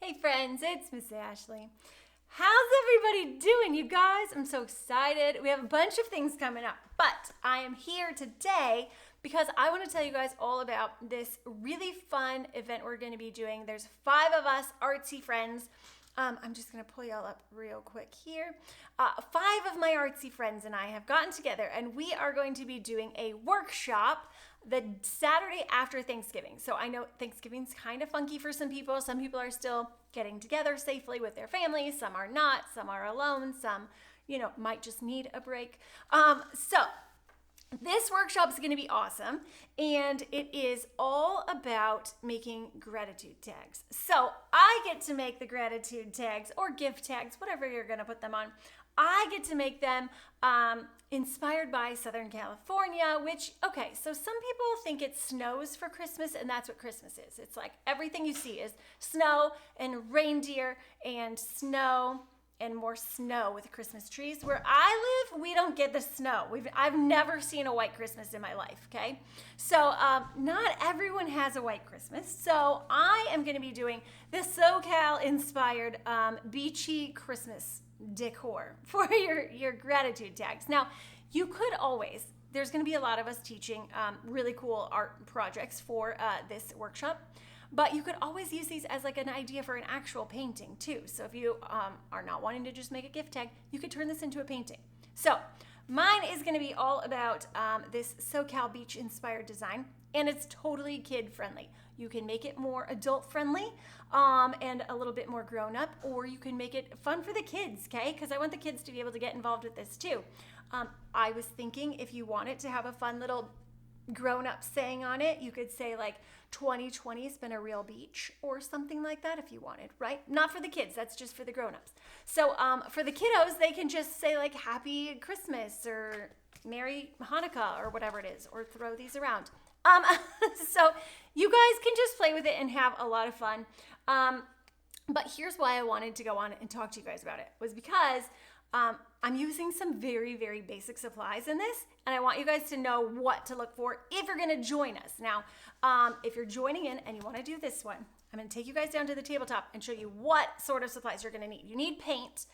Hey friends, it's Miss Ashley. How's everybody doing, you guys? I'm so excited. We have a bunch of things coming up, but I am here today because I want to tell you guys all about this really fun event we're going to be doing. There's 5 of us artsy friends. I'm just going to pull y'all up real quick here. 5 of my artsy friends and I have gotten together and we are going to be doing a workshop the Saturday after Thanksgiving. So I know Thanksgiving's kind of funky for some people. Some people are still getting together safely with their families. Some are not. Some are alone. Some, might just need a break. So this workshop is going to be awesome, and it is all about making gratitude tags. So I get to make the gratitude tags or gift tags, whatever you're going to put them on. I get to make them inspired by Southern California, so some people think it snows for Christmas, and that's what Christmas is. It's like everything you see is snow and reindeer and snow and more snow with Christmas trees. Where I live, we don't get the snow. I've never seen a white Christmas in my life, okay? So not everyone has a white Christmas. So I am gonna be doing the SoCal-inspired beachy Christmas decor for your gratitude tags. Now, you could always, there's gonna be a lot of us teaching really cool art projects for this workshop. But you could always use these as like an idea for an actual painting too. So if you are not wanting to just make a gift tag, you could turn this into a painting. So mine is going to be all about this SoCal beach inspired design, and it's totally kid friendly. You can make it more adult friendly and a little bit more grown up, or you can make it fun for the kids, okay? Because I want the kids to be able to get involved with this too. I was thinking if you wanted to have a fun little grown-up saying on it, you could say like 2020's been a real beach or something like that if you wanted, right? Not for the kids, that's just for the grown-ups. So for the kiddos, they can just say like Happy Christmas or Merry Hanukkah or whatever it is, or throw these around. So you guys can just play with it and have a lot of fun. But here's why I wanted to go on and talk to you guys about it, was because I'm using some very, very basic supplies in this, and I want you guys to know what to look for if you're gonna join us. Now, if you're joining in and you wanna do this one, I'm gonna take you guys down to the tabletop and show you what sort of supplies you're gonna need. You need paint.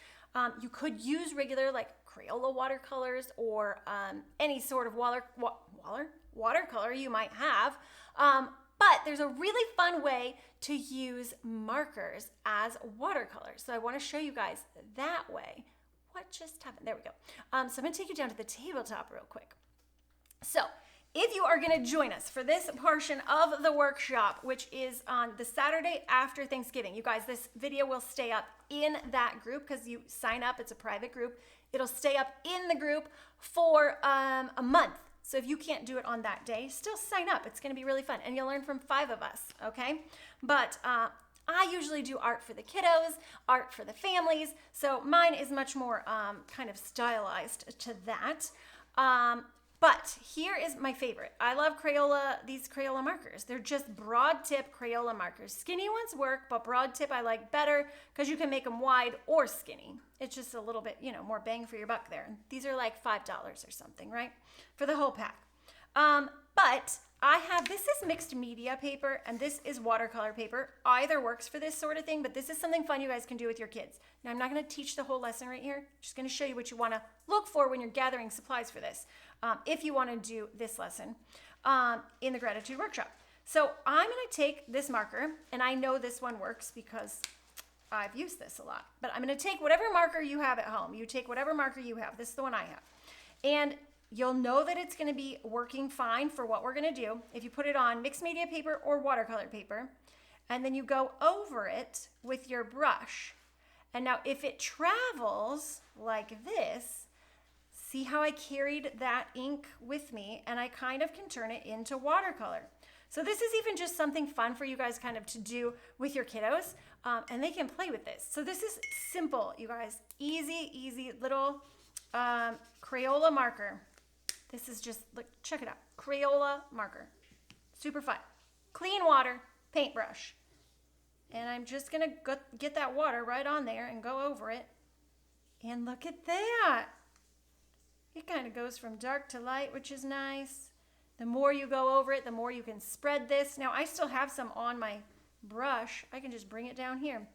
You could use regular like Crayola watercolors or any sort of watercolor you might have. But there's a really fun way to use markers as watercolors. So I wanna show you guys that way. What just happened? There we go. So I'm going to take you down to the tabletop real quick. So if you are going to join us for this portion of the workshop, which is on the Saturday after Thanksgiving, you guys, this video will stay up in that group because you sign up. It's a private group. It'll stay up in the group for a month. So if you can't do it on that day, still sign up. It's going to be really fun. And you'll learn from 5 of us, okay? But I usually do art for the kiddos, art for the families, so mine is much more kind of stylized to that. But here is my favorite. I love these Crayola markers. They're just broad tip Crayola markers. Skinny ones work, but broad tip I like better because you can make them wide or skinny. It's just a little bit, more bang for your buck there. These are like $5 or something, right? For the whole pack. But this is mixed media paper and this is watercolor paper. Either works for this sort of thing, but this is something fun you guys can do with your kids. Now, I'm not going to teach the whole lesson right here. I'm just going to show you what you want to look for when you're gathering supplies for this, if you want to do this lesson in the gratitude workshop. So I'm going to take this marker, and I know this one works because I've used this a lot, but I'm going to take whatever marker you have at home. You take whatever marker you have. This is the one I have. And you'll know that it's going to be working fine for what we're going to do if you put it on mixed media paper or watercolor paper, and then you go over it with your brush. And now if it travels like this, see how I carried that ink with me, and I kind of can turn it into watercolor. So this is even just something fun for you guys kind of to do with your kiddos, and they can play with this. So this is simple, you guys. Easy little Crayola marker. This is just, look, check it out. Crayola marker. Super fun. Clean water, paintbrush. And I'm just going to get that water right on there and go over it. And look at that. It kind of goes from dark to light, which is nice. The more you go over it, the more you can spread this. Now, I still have some on my brush, I can just bring it down here.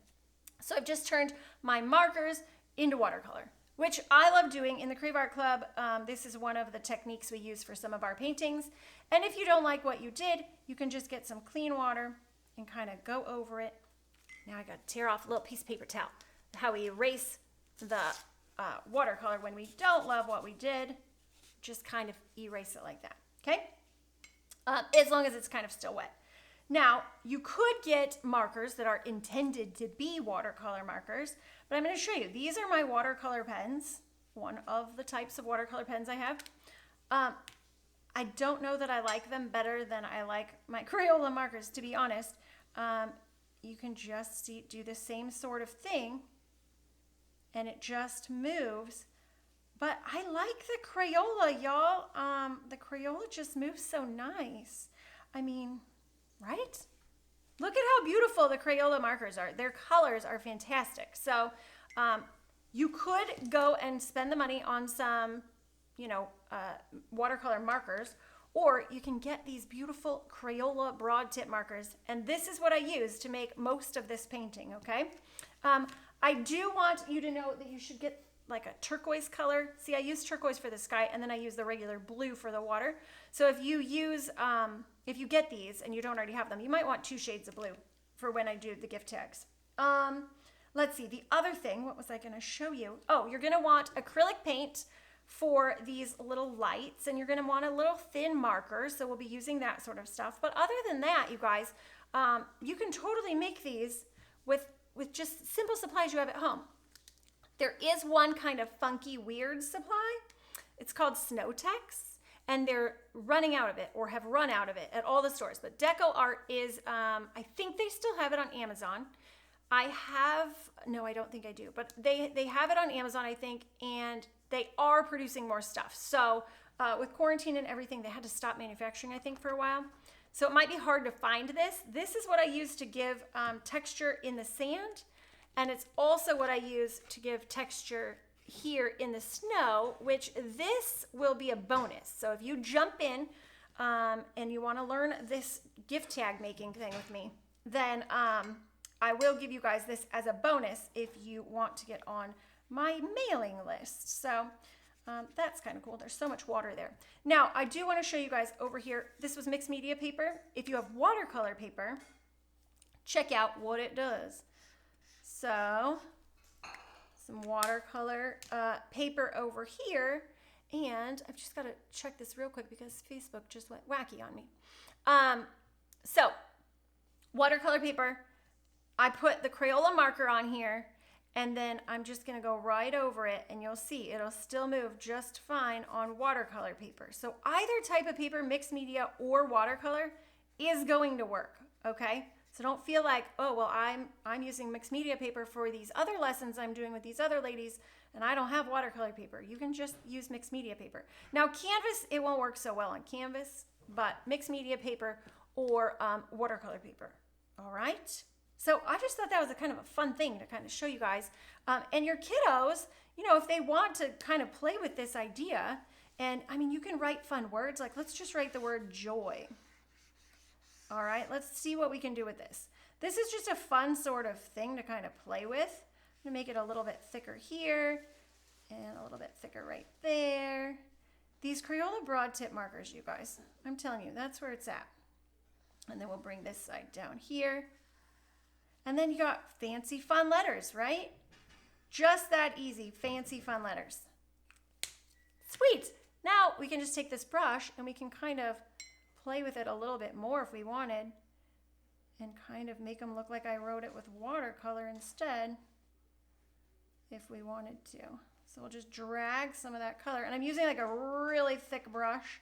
So I've just turned my markers into watercolor, which I love doing in the Crave Art Club. This is one of the techniques we use for some of our paintings. And if you don't like what you did, you can just get some clean water and kind of go over it. Now I got to tear off a little piece of paper towel. How we erase the watercolor when we don't love what we did, just kind of erase it like that, okay? As long as it's kind of still wet. Now, you could get markers that are intended to be watercolor markers, but I'm going to show you. These are my watercolor pens, one of the types of watercolor pens I have. I don't know that I like them better than I like my Crayola markers, to be honest. You can just do the same sort of thing, and it just moves. But I like the Crayola, y'all. The Crayola just moves so nice. I mean, right? Look at how beautiful the Crayola markers are. Their colors are fantastic. So you could go and spend the money on some, watercolor markers, or you can get these beautiful Crayola broad tip markers. And this is what I use to make most of this painting, okay? I do want you to know that you should get like a turquoise color. See, I use turquoise for the sky, and then I use the regular blue for the water. So if you use, if you get these and you don't already have them, you might want 2 shades of blue for when I do the gift tags. Let's see, the other thing, what was I gonna show you? Oh, you're gonna want acrylic paint for these little lights, and you're gonna want a little thin marker, so we'll be using that sort of stuff. But other than that, you guys, you can totally make these with just simple supplies you have at home. There is one kind of funky, weird supply. It's called Snowtex, and they're running out of it or have run out of it at all the stores. But Deco Art is, I think they still have it on Amazon. No, I don't think I do, but they have it on Amazon, I think, and they are producing more stuff. So with quarantine and everything, they had to stop manufacturing, I think, for a while. So it might be hard to find this. This is what I use to give texture in the sand. And it's also what I use to give texture here in the snow, which this will be a bonus. So if you jump in and you want to learn this gift tag making thing with me, then I will give you guys this as a bonus if you want to get on my mailing list. So that's kind of cool. There's so much water there. Now, I do want to show you guys over here. This was mixed media paper. If you have watercolor paper, check out what it does. So, some watercolor paper over here, and I've just got to check this real quick because Facebook just went wacky on me. So, watercolor paper, I put the Crayola marker on here, and then I'm just going to go right over it, and you'll see it'll still move just fine on watercolor paper. So, either type of paper, mixed media or watercolor, is going to work, okay? So don't feel like, oh, well, I'm using mixed media paper for these other lessons I'm doing with these other ladies, and I don't have watercolor paper. You can just use mixed media paper. Now, canvas, it won't work so well on canvas, but mixed media paper or watercolor paper, all right? So I just thought that was a kind of a fun thing to kind of show you guys. And your kiddos, if they want to kind of play with this idea, and I mean, you can write fun words, like let's just write the word joy. All right, let's see what we can do with this. This is just a fun sort of thing to kind of play with. I'm gonna make it a little bit thicker here and a little bit thicker right there. These Crayola broad tip markers, you guys, I'm telling you, that's where it's at. And then we'll bring this side down here. And then you got fancy fun letters, right? Just that easy, fancy fun letters. Sweet. Now we can just take this brush and we can kind of play with it a little bit more if we wanted and kind of make them look like I wrote it with watercolor instead if we wanted to. So we'll just drag some of that color, and I'm using like a really thick brush.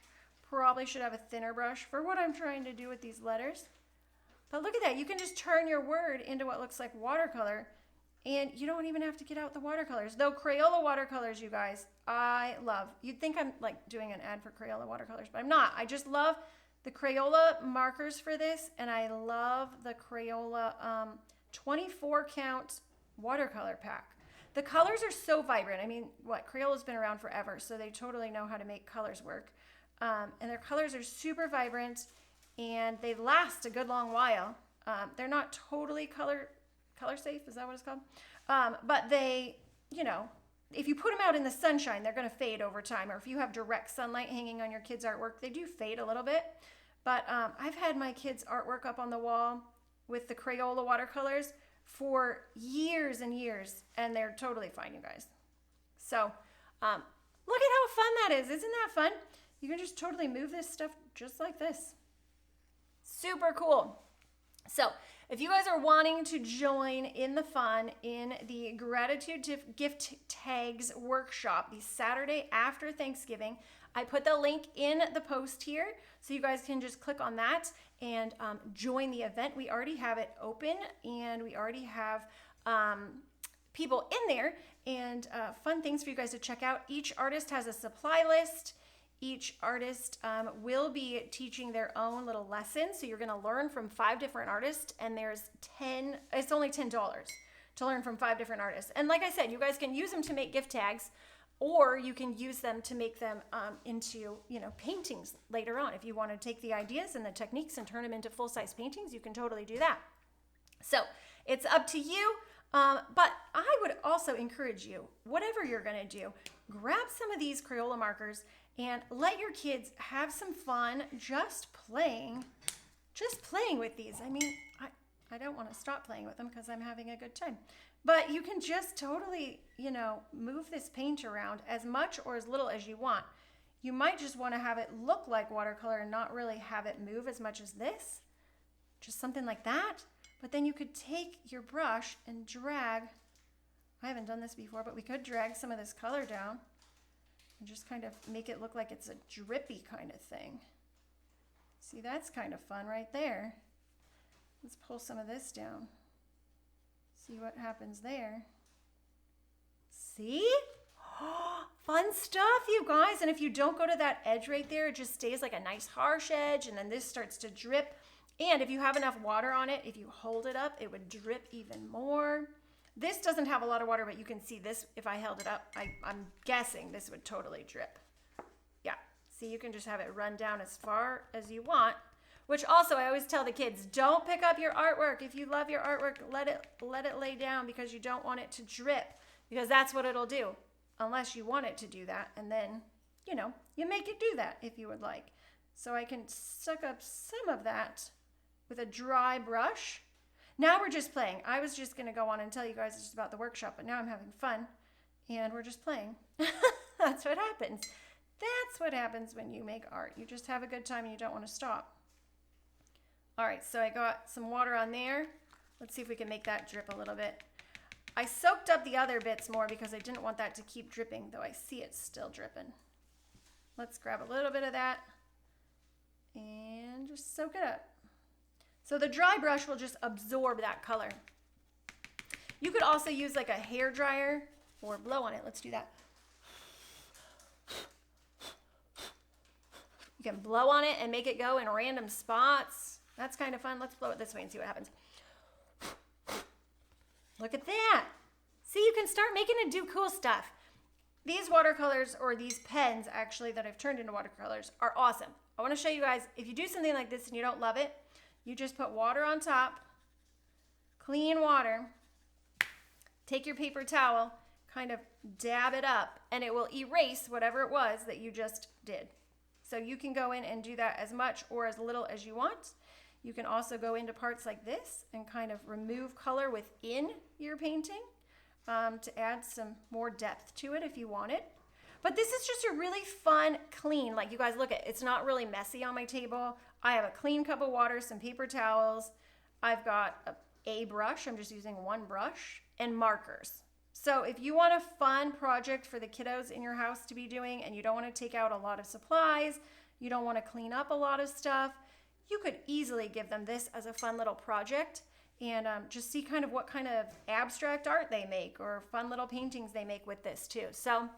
Probably should have a thinner brush for what I'm trying to do with these letters. But look at that, you can just turn your word into what looks like watercolor, and you don't even have to get out the watercolors. Though Crayola watercolors, you guys, I love. You'd think I'm like doing an ad for Crayola watercolors, but I'm not. I just love the Crayola markers for this, and I love the Crayola 24 count watercolor pack. The colors are so vibrant. I mean, Crayola's been around forever, so they totally know how to make colors work. And their colors are super vibrant, and they last a good long while. They're not totally color safe. Is that what it's called? But they, if you put them out in the sunshine, they're going to fade over time. Or if you have direct sunlight hanging on your kids' artwork, they do fade a little bit. But I've had my kids' artwork up on the wall with the Crayola watercolors for years and years, and they're totally fine, you guys. So look at how fun that is. Isn't that fun? You can just totally move this stuff just like this. Super cool. So if you guys are wanting to join in the fun in the Gratitude Gift Tags workshop, the Saturday after Thanksgiving, I put the link in the post here, so you guys can just click on that and join the event. We already have it open, and we already have people in there, and fun things for you guys to check out. Each artist has a supply list. Each artist will be teaching their own little lesson. So you're going to learn from 5 different artists, and it's only $10 to learn from 5 different artists. And like I said, you guys can use them to make gift tags, or you can use them to make them into, paintings later on. If you want to take the ideas and the techniques and turn them into full-size paintings, you can totally do that. So it's up to you. But I would also encourage you, whatever you're going to do, grab some of these Crayola markers and let your kids have some fun just playing with these. I mean, I don't want to stop playing with them because I'm having a good time. But you can just totally, move this paint around as much or as little as you want. You might just want to have it look like watercolor and not really have it move as much as this. Just something like that. But then you could take your brush and drag, I haven't done this before, but we could drag some of this color down and just kind of make it look like it's a drippy kind of thing. See, that's kind of fun right there. Let's pull some of this down. See what happens there. See? Fun stuff, you guys. And if you don't go to that edge right there, it just stays like a nice harsh edge, and then this starts to drip. And if you have enough water on it, if you hold it up, it would drip even more. This doesn't have a lot of water, but you can see this. If I held it up, I'm guessing this would totally drip. Yeah, see, you can just have it run down as far as you want, which also I always tell the kids, don't pick up your artwork. If you love your artwork, let it lay down, because you don't want it to drip, because that's what it'll do, unless you want it to do that. And then, you make it do that if you would like. So I can suck up some of that with a dry brush. Now we're just playing. I was just going to go on and tell you guys just about the workshop, but now I'm having fun, and we're just playing. That's what happens. That's what happens when you make art. You just have a good time and you don't want to stop. All right, so I got some water on there. Let's see if we can make that drip a little bit. I soaked up the other bits more because I didn't want that to keep dripping, though I see it's still dripping. Let's grab a little bit of that and just soak it up. So the dry brush will just absorb that color. You could also use like a hair dryer or blow on it. Let's do that. You can blow on it and make it go in random spots. That's kind of fun. Let's blow it this way and see what happens. Look at that. See, you can start making it do cool stuff. These watercolors, or these pens actually that I've turned into watercolors, are awesome. I want to show you guys, if you do something like this and you don't love it, you just put water on top, clean water, take your paper towel, kind of dab it up, and it will erase whatever it was that you just did. So you can go in and do that as much or as little as you want. You can also go into parts like this and kind of remove color within your painting to add some more depth to it if you want it. But this is just a really fun, clean, like you guys look at, it's not really messy on my table. I have a clean cup of water, some paper towels. I've got a brush, I'm just using one brush, and markers. So if you want a fun project for the kiddos in your house to be doing, and you don't want to take out a lot of supplies, you don't want to clean up a lot of stuff, you could easily give them this as a fun little project and just see kind of what kind of abstract art they make or fun little paintings they make with this too. So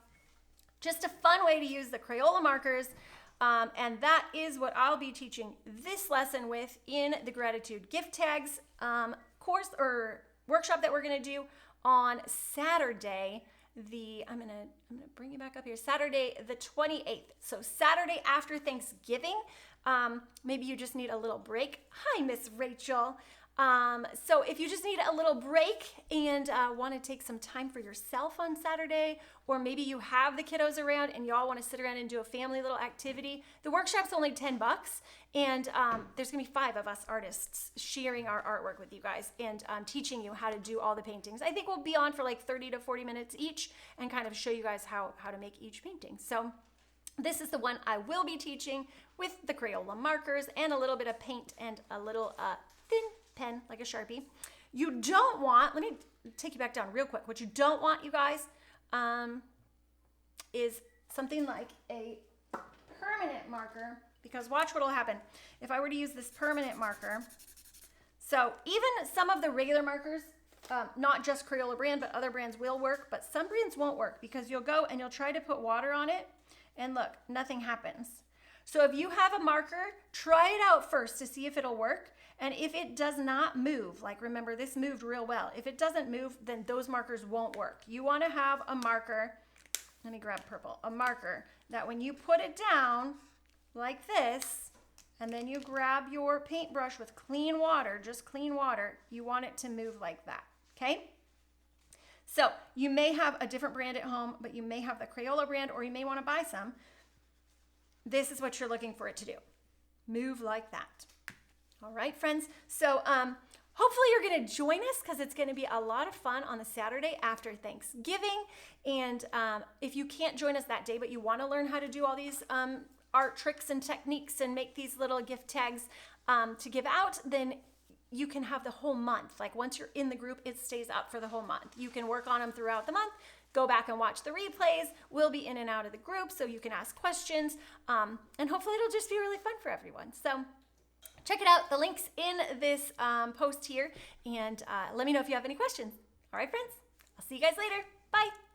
just a fun way to use the Crayola markers. And that is what I'll be teaching this lesson with in the Gratitude Gift Tags course or workshop that we're going to do on Saturday. I'm gonna bring you back up here. Saturday the 28th. So Saturday after Thanksgiving. Maybe you just need a little break. Hi, Miss Rachel. So if you just need a little break and want to take some time for yourself on Saturday, or maybe you have the kiddos around and y'all want to sit around and do a family little activity, the workshop's only $10, and there's gonna be 5 of us artists sharing our artwork with you guys and teaching you how to do all the paintings. I think we'll be on for like 30 to 40 minutes each and kind of show you guys how to make each painting. So this is the one I will be teaching with the Crayola markers and a little bit of paint and a little thin pen, like a Sharpie. You don't want, let me take you back down real quick. What you don't want, you guys, is something like a permanent marker, because watch what'll happen. If I were to use this permanent marker, so even some of the regular markers, not just Crayola brand, but other brands will work, but some brands won't work because you'll go and you'll try to put water on it and look, nothing happens. So if you have a marker, try it out first to see if it'll work. And if it does not move, like remember this moved real well. If it doesn't move, then those markers won't work. You want to have a marker, let me grab purple, a marker that when you put it down like this, and then you grab your paintbrush with clean water, just clean water, you want it to move like that, okay? So you may have a different brand at home, but you may have the Crayola brand, or you may want to buy some. This is what you're looking for it to do. Move like that. All right, friends. So hopefully you're going to join us because it's going to be a lot of fun on the Saturday after Thanksgiving. And if you can't join us that day, but you want to learn how to do all these art tricks and techniques and make these little gift tags to give out, then you can have the whole month. Like once you're in the group, it stays up for the whole month. You can work on them throughout the month. Go back and watch the replays. We'll be in and out of the group so you can ask questions. And hopefully it'll just be really fun for everyone. So check it out. The link's in this post here. And let me know if you have any questions. All right, friends. I'll see you guys later. Bye.